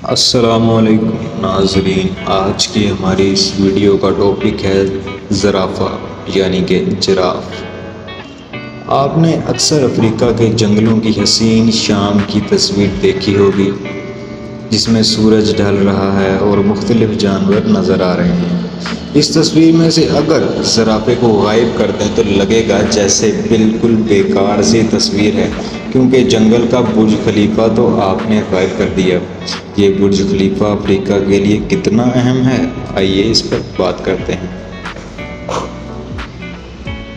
السلام علیکم ناظرین، آج کی ہماری اس ویڈیو کا ٹاپک ہے زرافہ یعنی کہ جراف۔ آپ نے اکثر افریقہ کے جنگلوں کی حسین شام کی تصویر دیکھی ہوگی جس میں سورج ڈھل رہا ہے اور مختلف جانور نظر آ رہے ہیں۔ اس تصویر میں سے اگر زرافے کو غائب کر دیں تو لگے گا جیسے بالکل بیکار سی تصویر ہے، کیونکہ جنگل کا برج خلیفہ تو آپ نے غائب کر دیا۔ یہ برج خلیفہ افریقہ کے لیے کتنا اہم ہے، آئیے اس پر بات کرتے ہیں۔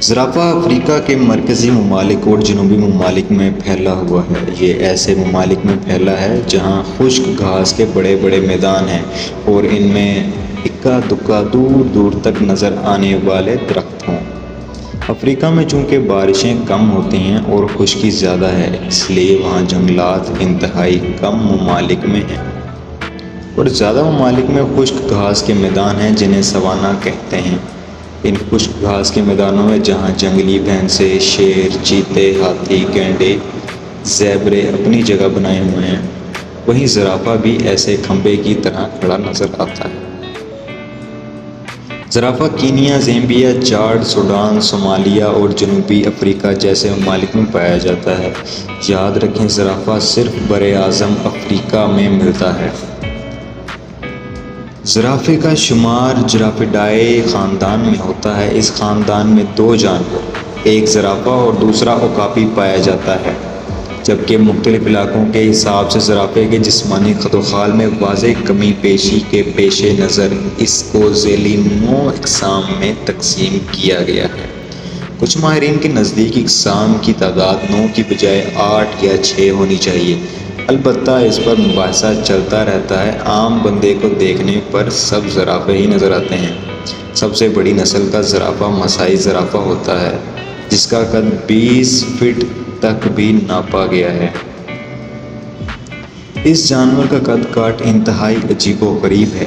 زرافہ افریقہ کے مرکزی ممالک اور جنوبی ممالک میں پھیلا ہوا ہے۔ یہ ایسے ممالک میں پھیلا ہے جہاں خشک گھاس کے بڑے بڑے میدان ہیں اور ان میں اکا دکا دور دور تک نظر آنے والے درخت ہوں۔ افریقہ میں چونکہ بارشیں کم ہوتی ہیں اور خشکی زیادہ ہے، اس لیے وہاں جنگلات انتہائی کم ممالک میں ہیں، اور زیادہ ممالک میں خشک گھاس کے میدان ہیں جنہیں سوانا کہتے ہیں۔ ان خشک گھاس کے میدانوں میں جہاں جنگلی بھینسیں، شیر، چیتے، ہاتھی، گینڈے، زیبرے اپنی جگہ بنائے ہوئے ہیں، وہیں زرافہ بھی ایسے کھمبے کی طرح کھڑا نظر آتا ہے۔ زرافہ Kenya, Zambia, Chad, Sudan, Somalia اور جنوبی افریقہ جیسے ممالک میں پایا جاتا ہے۔ یاد رکھیں، زرافہ صرف براعظم افریقہ میں ملتا ہے۔ زرافے کا شمار جرافیڈائے خاندان میں ہوتا ہے۔ اس خاندان میں دو جانور، ایک زرافہ اور دوسرا اوکاپی پایا جاتا ہے، جبکہ مختلف علاقوں کے حساب سے زرافے کے جسمانی خد و خال میں واضح کمی بیشی کے پیش نظر اس کو ذیلی 9 اقسام میں تقسیم کیا گیا ہے۔ کچھ ماہرین کے نزدیک اقسام کی تعداد 9 کی بجائے 8 یا 6 ہونی چاہیے، البتہ اس پر مباحثہ چلتا رہتا ہے۔ عام بندے کو دیکھنے پر سب زرافے ہی نظر آتے ہیں۔ سب سے بڑی نسل کا زرافہ مسائی زرافہ ہوتا ہے، جس کا قد 20 فٹ تک بھی ناپا گیا ہے۔ اس جانور کا قد کاٹ انتہائی عجیب و غریب ہے۔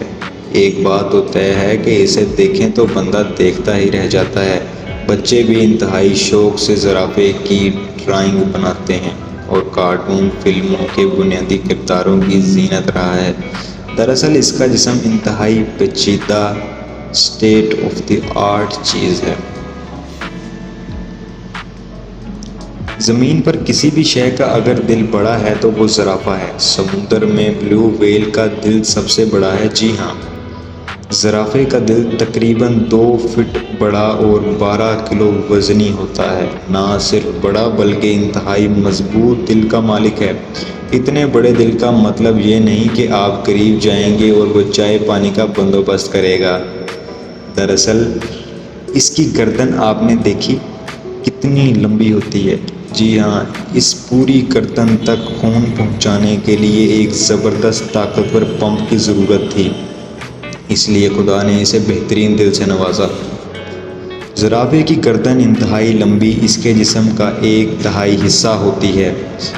ایک بات تو طے ہے کہ اسے دیکھیں تو بندہ دیکھتا ہی رہ جاتا ہے۔ بچے بھی انتہائی شوق سے زرافے کی ڈرائنگ بناتے ہیں اور کارٹون فلموں کے بنیادی کرداروں کی زینت رہا ہے۔ دراصل اس کا جسم انتہائی پیچیدہ اسٹیٹ آف دی آرٹ چیز ہے۔ زمین پر کسی بھی شے کا اگر دل بڑا ہے تو وہ زرافہ ہے۔ سمندر میں بلیو ویل کا دل سب سے بڑا ہے۔ جی ہاں، زرافے کا دل تقریباً 2 فٹ بڑا اور 12 کلو وزنی ہوتا ہے۔ نہ صرف بڑا بلکہ انتہائی مضبوط دل کا مالک ہے۔ اتنے بڑے دل کا مطلب یہ نہیں کہ آپ قریب جائیں گے اور وہ چائے پانی کا بندوبست کرے گا۔ دراصل اس کی گردن آپ نے دیکھی کتنی لمبی ہوتی ہے؟ جی ہاں، اس پوری گردن تک خون پہنچانے کے لیے ایک زبردست طاقتور پمپ کی ضرورت تھی، اس لیے خدا نے اسے بہترین دل سے نوازا۔ زرافے کی گردن انتہائی لمبی اس کے جسم کا 1/3 حصہ ہوتی ہے۔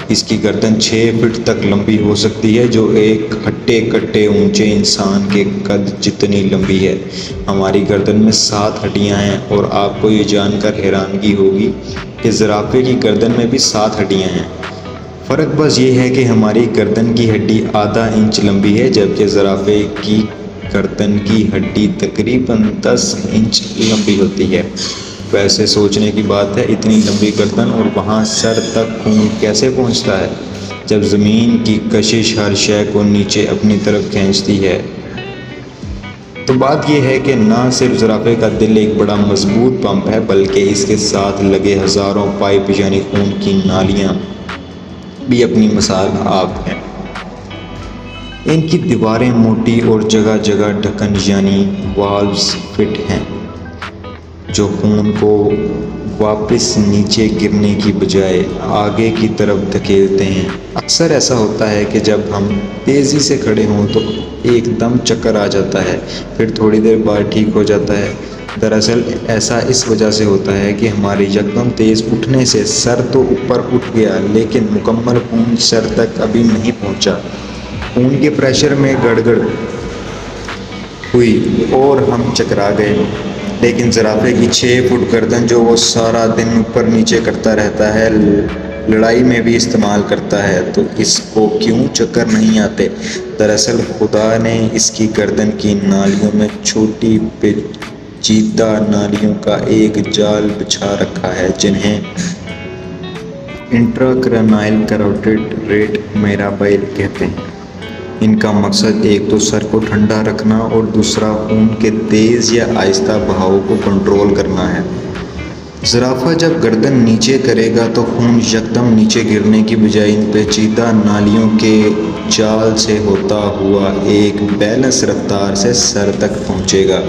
اس کی گردن 6 فٹ تک لمبی ہو سکتی ہے، جو ایک ہٹے کٹے اونچے انسان کے قد جتنی لمبی ہے۔ ہماری گردن میں 7 ہڈیاں ہیں، اور آپ کو یہ جان کر حیرانگی ہوگی کہ زرافے کی گردن میں بھی 7 ہڈیاں ہیں۔ فرق بس یہ ہے کہ ہماری گردن کی ہڈی آدھا انچ لمبی ہے، جبکہ زرافے کی گردن کی ہڈی تقریباً 10 انچ لمبی ہوتی ہے۔ ویسے سوچنے کی بات ہے، اتنی لمبی گردن اور وہاں سر تک خون کیسے پہنچتا ہے، جب زمین کی کشش ہر شے کو نیچے اپنی طرف کھینچتی ہے۔ تو بات یہ ہے کہ نہ صرف زرافے کا دل ایک بڑا مضبوط پمپ ہے، بلکہ اس کے ساتھ لگے ہزاروں پائپ یعنی خون کی نالیاں بھی اپنی مثال آپ ہیں۔ ان کی دیواریں موٹی اور جگہ جگہ ڈھکن یعنی والوز فٹ ہیں، جو خون کو واپس نیچے گرنے کی بجائے آگے کی طرف دھکیلتے ہیں۔ اکثر ایسا ہوتا ہے کہ جب ہم تیزی سے کھڑے ہوں تو ایک دم چکر آ جاتا ہے، پھر تھوڑی دیر بعد ٹھیک ہو جاتا ہے۔ دراصل ایسا اس وجہ سے ہوتا ہے کہ ہماری یکدم تیز اٹھنے سے سر تو اوپر اٹھ گیا، لیکن مکمل خون سر تک ابھی نہیں پہنچا۔ خون کے پریشر میں گڑبڑ ہوئی اور ہم چکرا گئے۔ لیکن زرافے کی 6 فٹ گردن جو وہ سارا دن اوپر نیچے کرتا رہتا ہے، لڑائی میں بھی استعمال کرتا ہے تو اس کو کیوں چکر نہیں آتے؟ دراصل خدا نے اس کی گردن کی نالیوں میں چھوٹی پیچیدہ نالیوں کا ایک جال بچھا رکھا ہے جنہیں انٹراکرینائل کیروٹیڈ ریٹ میرابائل کہتے ہیں۔ ان کا مقصد ایک تو سر کو ٹھنڈا رکھنا اور دوسرا خون کے تیز یا آہستہ بہاؤ کو کنٹرول کرنا ہے۔ زرافہ جب گردن نیچے کرے گا تو خون یکدم نیچے گرنے کی بجائے ان پیچیدہ نالیوں کے جال سے ہوتا ہوا ایک بیلنس رفتار سے سر تک پہنچے گا۔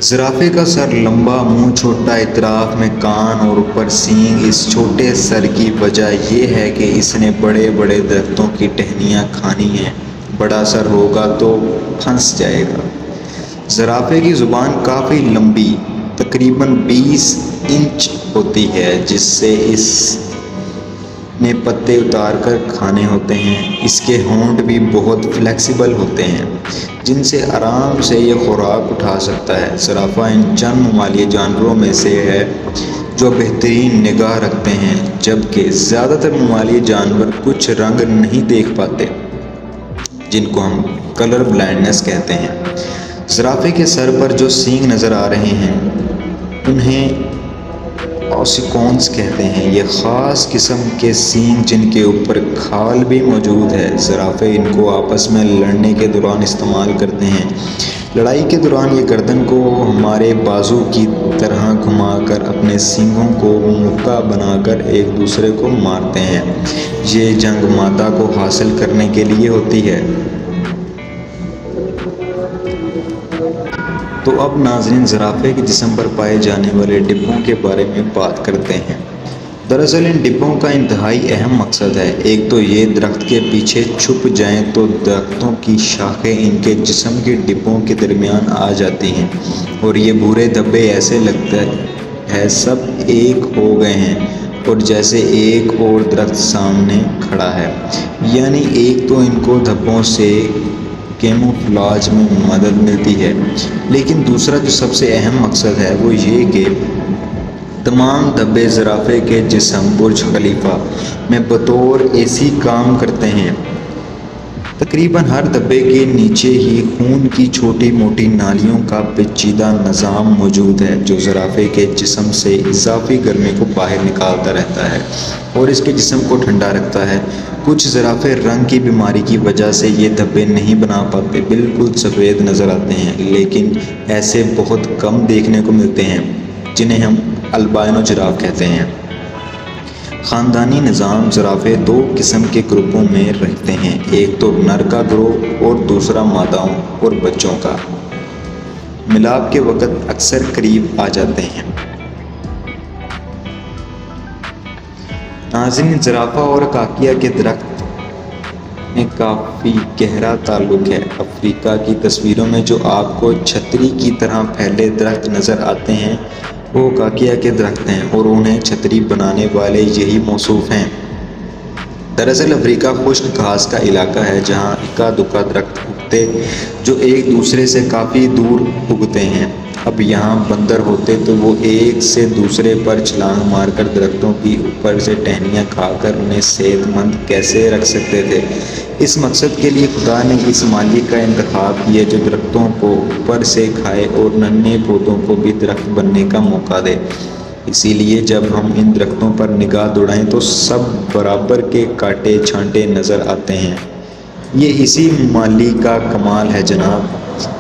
زرافے کا سر لمبا، منہ چھوٹا، اطراف میں کان اور اوپر سینگ۔ اس چھوٹے سر کی وجہ یہ ہے کہ اس نے بڑے بڑے درختوں کی ٹہنیاں کھانی ہیں۔ بڑا سر ہوگا تو پھنس جائے گا۔ زرافے کی زبان کافی لمبی، تقریباً 20 انچ ہوتی ہے جس سے اس نے پتے اتار کر کھانے ہوتے ہیں۔ اس کے ہونٹ بھی بہت فلیکسیبل ہوتے ہیں جن سے آرام سے یہ خوراک اٹھا سکتا ہے۔ زرافہ ان چند ممالیہ جانوروں میں سے ہے جو بہترین نگاہ رکھتے ہیں، جبکہ زیادہ تر ممالیہ جانور کچھ رنگ نہیں دیکھ پاتے جن کو ہم کلر بلائنڈنس کہتے ہیں۔ زرافے کے سر پر جو سینگ نظر آ رہے ہیں انہیں اوسیکونز کہتے ہیں۔ یہ خاص قسم کے سینگ جن کے اوپر کھال بھی موجود ہے۔ زرافے ان کو آپس میں لڑنے کے دوران استعمال کرتے ہیں۔ لڑائی کے دوران یہ گردن کو ہمارے بازو کی طرح گھما کر اپنے سینگوں کو موقع بنا کر ایک دوسرے کو مارتے ہیں۔ یہ جنگ مادہ کو حاصل کرنے کے لیے ہوتی ہے۔ تو اب ناظرین زرافے کے جسم پر پائے جانے والے ڈبوں کے بارے میں بات کرتے ہیں۔ دراصل ان ڈبوں کا انتہائی اہم مقصد ہے۔ ایک تو یہ درخت کے پیچھے چھپ جائیں تو درختوں کی شاخیں ان کے جسم کے ڈبوں کے درمیان آ جاتی ہیں اور یہ بھورے دھبے ایسے لگتا ہے سب ایک ہو گئے ہیں اور جیسے ایک اور درخت سامنے کھڑا ہے۔ یعنی ایک تو ان کو دھبوں سے کیموفلاج میں مدد ملتی ہے، لیکن دوسرا جو سب سے اہم مقصد ہے وہ یہ کہ تمام دھبے زرافے کے جسم برج خلیفہ میں بطور اے سی کام کرتے ہیں۔ تقریباً ہر دھبے کے نیچے ہی خون کی چھوٹی موٹی نالیوں کا پیچیدہ نظام موجود ہے جو زرافے کے جسم سے اضافی گرمی کو باہر نکالتا رہتا ہے اور اس کے جسم کو ٹھنڈا رکھتا ہے۔ کچھ زرافے رنگ کی بیماری کی وجہ سے یہ دھبے نہیں بنا پاتے، بالکل سفید نظر آتے ہیں، لیکن ایسے بہت کم دیکھنے کو ملتے ہیں جنہیں ہم البائنو جراف کہتے ہیں۔ خاندانی نظام زرافے دو قسم کے گروپوں میں رہتے ہیں، ایک تو نر کا گروہ اور دوسرا ماداؤں اور بچوں کا۔ ملاپ کے وقت اکثر قریب آ جاتے ہیں۔ ناظرین زرافہ اور کاکیا کے درخت میں کافی گہرا تعلق ہے۔ افریقہ کی تصویروں میں جو آپ کو چھتری کی طرح پھیلے درخت نظر آتے ہیں وہ کاکیا کے درخت ہیں اور انہیں چھتری بنانے والے یہی موصوف ہیں۔ دراصل افریقہ خشک گھاس کا علاقہ ہے جہاں اکا دکا درخت اگتے جو ایک دوسرے سے کافی دور اگتے ہیں۔ اب یہاں بندر ہوتے تو وہ ایک سے دوسرے پر چھلانگ مار کر درختوں کی اوپر سے ٹہنیاں کھا کر انہیں صحت مند کیسے رکھ سکتے تھے۔ اس مقصد کے لیے خدا نے اس مالی کا انتخاب کیا جو درختوں کو اوپر سے کھائے اور ننھے پودوں کو بھی درخت بننے کا موقع دے۔ اسی لیے جب ہم ان درختوں پر نگاہ دوڑائیں تو سب برابر کے کاٹے چھانٹے نظر آتے ہیں۔ یہ اسی مالی کا کمال ہے جناب۔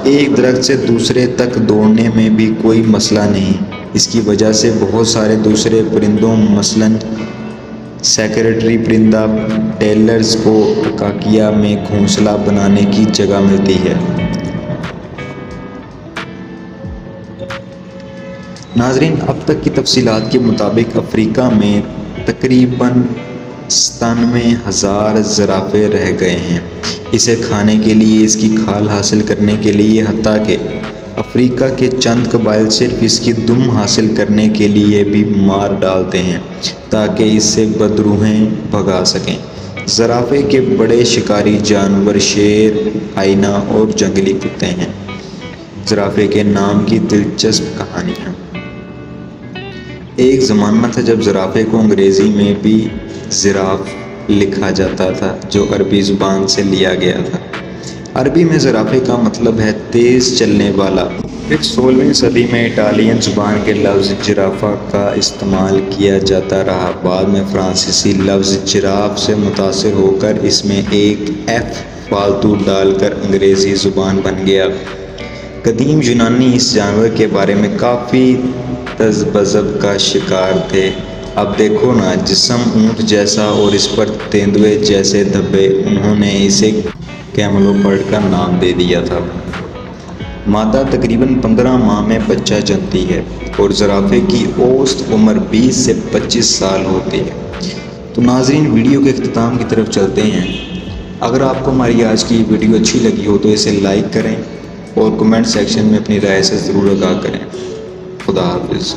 ایک درخت سے دوسرے تک دوڑنے میں بھی کوئی مسئلہ نہیں۔ اس کی وجہ سے بہت سارے دوسرے پرندوں مثلاً سیکریٹری پرندہ ٹیلرز کو کاکیا میں گھونسلہ بنانے کی جگہ ملتی ہے۔ ناظرین اب تک کی تفصیلات کے مطابق افریقہ میں تقریباً 97,000 زرافے رہ گئے ہیں۔ اسے کھانے کے لیے، اس کی کھال حاصل کرنے کے لیے، حتیٰ کہ افریقہ کے چند قبائل صرف اس کی دم حاصل کرنے کے لیے بھی مار ڈالتے ہیں تاکہ اس سے بدروحیں بھگا سکیں۔ زرافے کے بڑے شکاری جانور شیر، ہائینا اور جنگلی کتے ہیں۔ زرافے کے نام کی دلچسپ کہانیاں۔ ایک زمانہ تھا جب زرافے کو انگریزی میں بھی زراف لکھا جاتا تھا، جو عربی زبان سے لیا گیا تھا۔ عربی میں زرافے کا مطلب ہے تیز چلنے والا۔ پھر 16ویں صدی میں اٹالین زبان کے لفظ جرافہ کا استعمال کیا جاتا رہا۔ بعد میں فرانسیسی لفظ جراف سے متاثر ہو کر اس میں ایک ایف فالتو ڈال کر انگریزی زبان بن گیا۔ قدیم یونانی اس جانور کے بارے میں کافی تذبذب کا شکار تھے۔ اب دیکھو نا، جسم اونٹ جیسا اور اس پر تیندوے جیسے دھبے، انہوں نے اسے کیملوپرڈ کا نام دے دیا تھا۔ مادہ تقریباً 15 ماہ میں بچہ جنتی ہے اور زرافے کی اوسط عمر 20 سے 25 سال ہوتی ہے۔ تو ناظرین، ویڈیو کے اختتام کی طرف چلتے ہیں۔ اگر آپ کو ہماری آج کی ویڈیو اچھی لگی ہو تو اسے لائک کریں اور کمنٹ سیکشن میں اپنی رائے سے ضرور آگاہ کریں۔ خدا حافظ۔